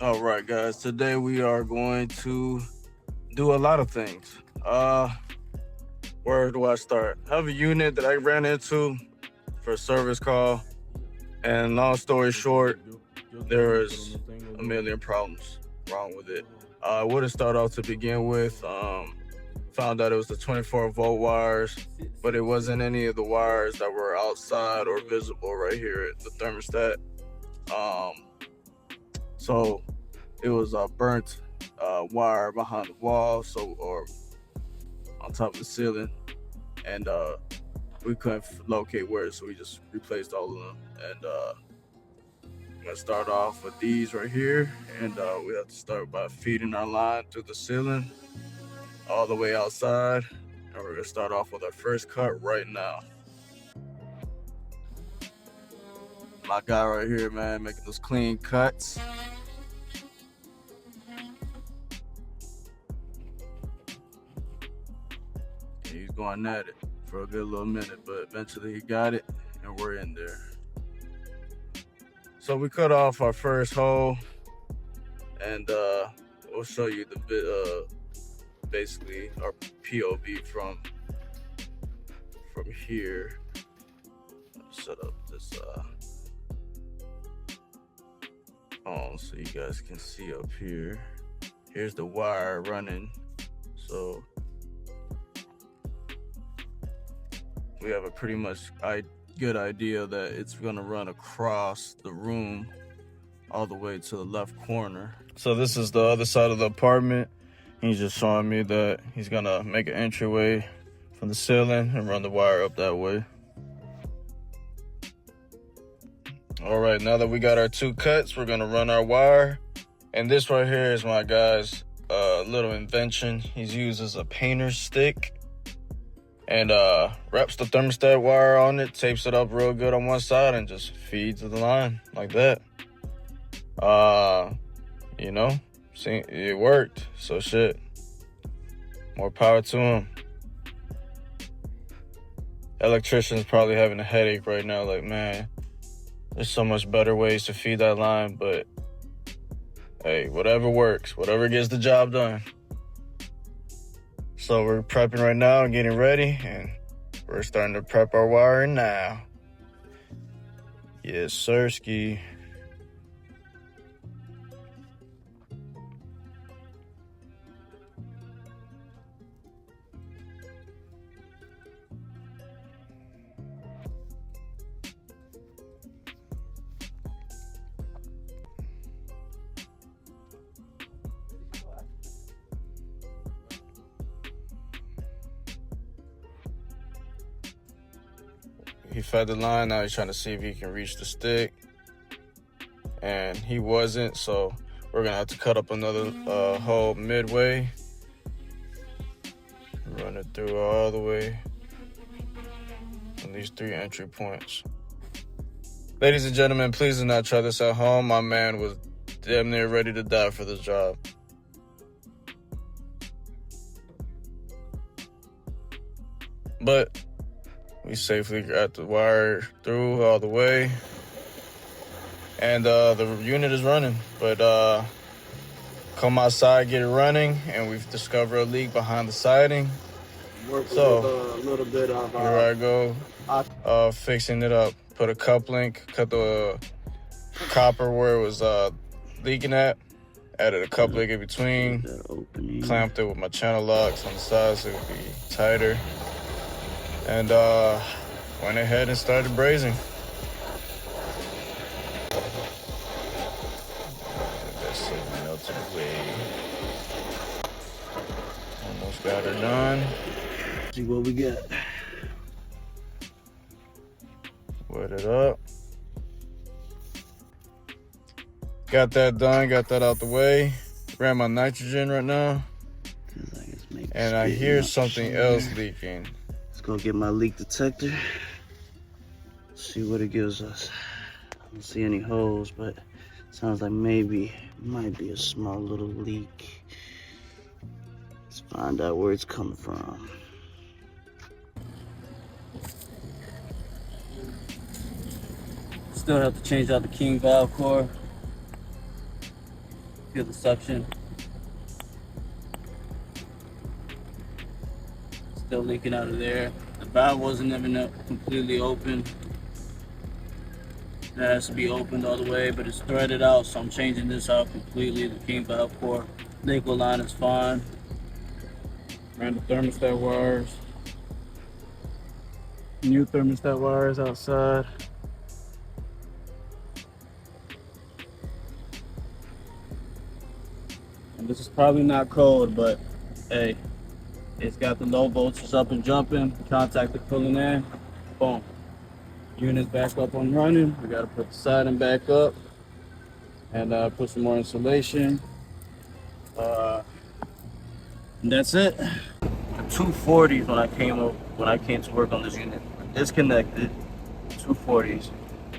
All right, guys. Today we are going to do a lot of things. Where do I start? I have a unit that I ran into for a service call, and long story short, there is a million problems wrong with it. I would have started off to begin with. Found out it was the 24-volt wires, but it wasn't any of the wires that were outside or visible right here at the thermostat. Um, so it was a burnt wire behind the wall, or on top of the ceiling, and we couldn't locate where, so we just replaced all of them. And I'm gonna start off with these right here, and we have to start by feeding our line through the ceiling all the way outside, and we're gonna start off with our first cut right now. My guy right here, man, making those clean cuts. He's going at it for a good little minute, but eventually he got it, and we're in there. So we cut off our first hole, and we'll show you basically our POV from here. Set up this so you guys can see up here. Here's the wire running, so we have a pretty much good idea that it's gonna run across the room all the way to the left corner. So this is the other side of the apartment. He's just showing me that he's gonna make an entryway from the ceiling and run the wire up that way. All right, now that we got our two cuts, we're gonna run our wire. And this right here is my guy's little invention. He's uses a painter's stick and wraps the thermostat wire on it, tapes it up real good on one side, and just feeds the line like that. See, it worked. So shit, more power to him. Electrician's probably having a headache right now, like, man, there's so much better ways to feed that line, but hey, whatever works, whatever gets the job done. So we're prepping right now and getting ready, and we're starting to prep our wiring now. Yes, sirski. He fed the line, now he's trying to see if he can reach the stick. And he wasn't, so we're gonna have to cut up another hole midway. Run it through all the way on these 3 entry points. Ladies and gentlemen, please do not try this at home. My man was damn near ready to die for this job. But we safely got the wire through all the way. And the unit is running. But come outside, get it running, and we've discovered a leak behind the siding. So, a little bit of here I go, fixing it up. Put a cup link, cut the copper where it was leaking at. Added a cup link in between. Clamped it with my channel locks on the side so it would be tighter. And went ahead and started brazing. That's it, melted away. Almost got her done. See what we got. Wet it up. Got that done, got that out the way. Ran my nitrogen right now. And I hear something else leaking. Go get my leak detector, see what it gives us. I don't see any holes, but sounds like might be a small little leak. Let's find out where it's coming from. Still have to change out the king valve core. Feel the suction. Still leaking out of there. The valve wasn't even completely open. It has to be opened all the way, but it's threaded out, so I'm changing this out completely. The king valve core nickel line is fine. Ran the thermostat wires. New thermostat wires outside. And this is probably not cold, but hey, it's got the low voltage up and jumping. Contactor pulling in. Boom. Unit's back up and running. We gotta put the siding back up and put some more insulation. And that's it. The 240s when I came to work on this unit, disconnected. 240s.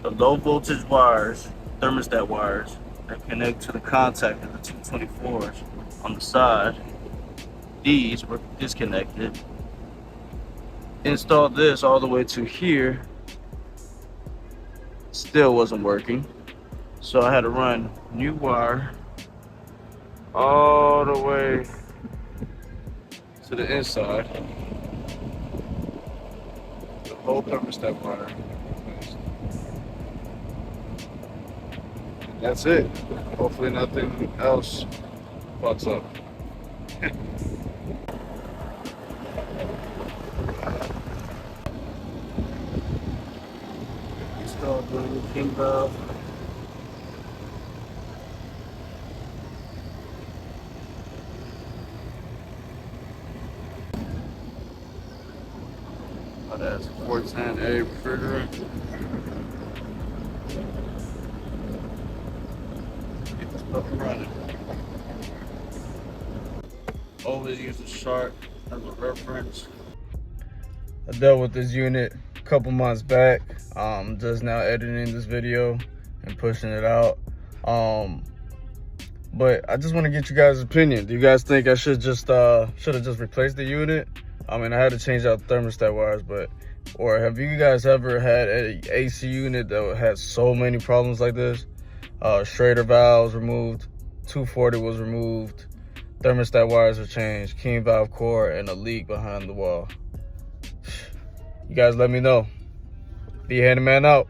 The low voltage wires, thermostat wires, that connect to the contactor, the 224s on the side. These were disconnected. Installed this all the way to here. Still wasn't working. So I had to run new wire all the way to the inside. The whole thermostat wire. And that's it. Hopefully nothing else fucks up. Installed the new king valve. Oh, that's a 410A refrigerant. Get this puppy running. Always use a shark as a reference. I dealt with this unit a couple months back. Just now editing this video and pushing it out. But I just want to get you guys' opinion. Do you guys think I should have just replaced the unit? I mean, I had to change out the thermostat wires, or have you guys ever had an AC unit that had so many problems like this? Schrader valves removed, 240 was removed, thermostat wires were changed, king valve core, and a leak behind the wall. You guys let me know. Be handyman out.